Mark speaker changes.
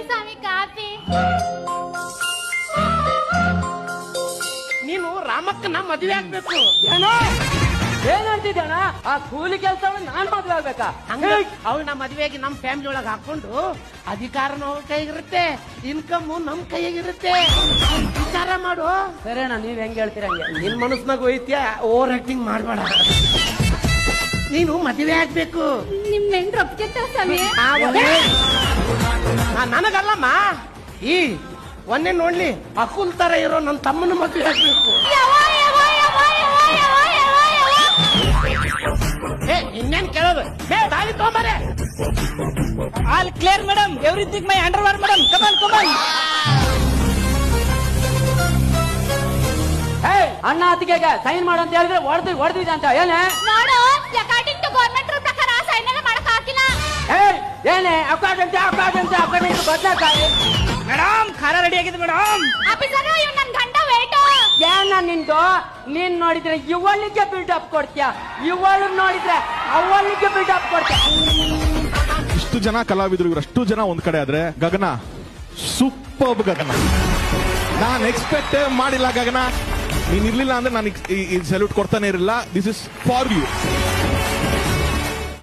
Speaker 1: ಸ್ವಾಮಿ coffee.
Speaker 2: ನೀನು ರಾಮಕ್ಕನ ಮದುವೆ ಆಗ್ಬೇಕು.
Speaker 3: ಏನಂತಿದ್ದಣ್ಣ? ಆ ಕೂಲಿ ಕೆಲಸ ನಾನ್ ಮದ್ವೆ ಆಗ್ಬೇಕಾ?
Speaker 2: ಅವಳ ಮದುವೆಗೆ ನಮ್ ಫ್ಯಾಮಿಲಿ ಒಳಗೆ ಹಾಕೊಂಡು ಅಧಿಕಾರನೂ ಅವ್ರ ಕೈಗಿರುತ್ತೆ, ಇನ್ಕಮ್ ನಮ್ ಕೈಯಾಗಿರುತ್ತೆ. ವಿಚಾರ ಮಾಡು.
Speaker 3: ಸರಿ ಅಣ್ಣ, ನೀವ್ ಹೆಂಗ್ ಹೇಳ್ತೀರ ಹಂಗೆ.
Speaker 2: ನಿನ್ ಮನಸ್ನಾಗ ಹೋಯ್ತಿಯ, ಓವರ್ ಆಕ್ಟಿಂಗ್ ಮಾಡ್ಬೇಡ. ನೀನು ಮದುವೆ ಆಗ್ಬೇಕು.
Speaker 1: ನಿಮ್ ಹೆಂಡ್ರು ಒಪ್ಕೊತಾರ ಸ್ವಾಮಿ?
Speaker 2: ನನಗಲ್ಲಮ್ಮ, ಈ ಒಂದೇ ನೋಡ್ಲಿ ಅಕುಲ್ ತರ ಇರೋ ನನ್ನ ತಮ್ಮನ ಮದುವೆ ಆಗ್ಬೇಕು. ಇನ್ನೇನ್ ಕೇಳೋದು? ತಾಯಿ ತಗೊಂಬಾರೆ.
Speaker 4: ಆಲ್ ಕ್ಲಿಯರ್ ಮೇಡಮ್, ಎವ್ರಿಥಿಂಗ್ ಮೈ ಅಂಡರ್ವೇರ್ ಮೇಡಮ್. ಕಮಾನ್ ಕಮಾನ್.
Speaker 3: ಅಣ್ಣ ಅತ್ತಿಗೆಗೆ ಸೈನ್ ಮಾಡು ಅಂತ ಹೇಳಿದ್ರೆ ಹೊಡೆದಿದೆ ಅಂತ ಏನೇ?
Speaker 1: ನೋಡು, ಅಕಾರ್ಡಿಂಗ್ ಟು ಗವರ್ನಮೆಂಟ್ ರೂಲ್ ಪ್ರಕಾರ ಸೈನ್ ಎಲ್ಲ ಮಾಡಕ್ ಆಗಿಲ್ಲ.
Speaker 3: ಏನೇ ಅಕಾಡೆಂಟ್ ಬದಲಾಕಾಯಿ?
Speaker 4: ಮೇಡಮ್ ಖಾರ ರೆಡಿ ಆಗಿದೆ ಮೇಡಮ್.
Speaker 1: ಆಫೀಸರ್, ಇವ್ ನನ್ ಗಂಡ ವೇಟು.
Speaker 3: ಏನ ನಿಂದು? ನೀನ್ ನೋಡಿದ್ರೆ ಇವಳಿಗೆ ಬಿಲ್ಡಪ್ ಕೊಡ್ತೀಯ, ಇವಳು ನೋಡಿದ್ರೆ ಅವಳಿಗೆ ಬಿಲ್ಡಪ್ ಕೊಡ್ತೀಯ.
Speaker 5: ಇಷ್ಟು ಜನ ಕಲಾವಿದರು, ಇವರಷ್ಟು ಜನ ಒಂದ್ ಕಡೆ ಆದ್ರೆ ಗಗನ ಸೂಪರ್. ಗಗನ ನಾನು ಎಕ್ಸ್ಪೆಕ್ಟ್ ಮಾಡಿಲ್ಲ. ಗಗನ ನೀನ್ ಇರ್ಲಿಲ್ಲ ಅಂದ್ರೆ ನಾನು ಈ ಸಲ್ಯೂಟ್ ಕೊಡ್ತಾನೆ ಇರಲಿಲ್ಲ. This is for you.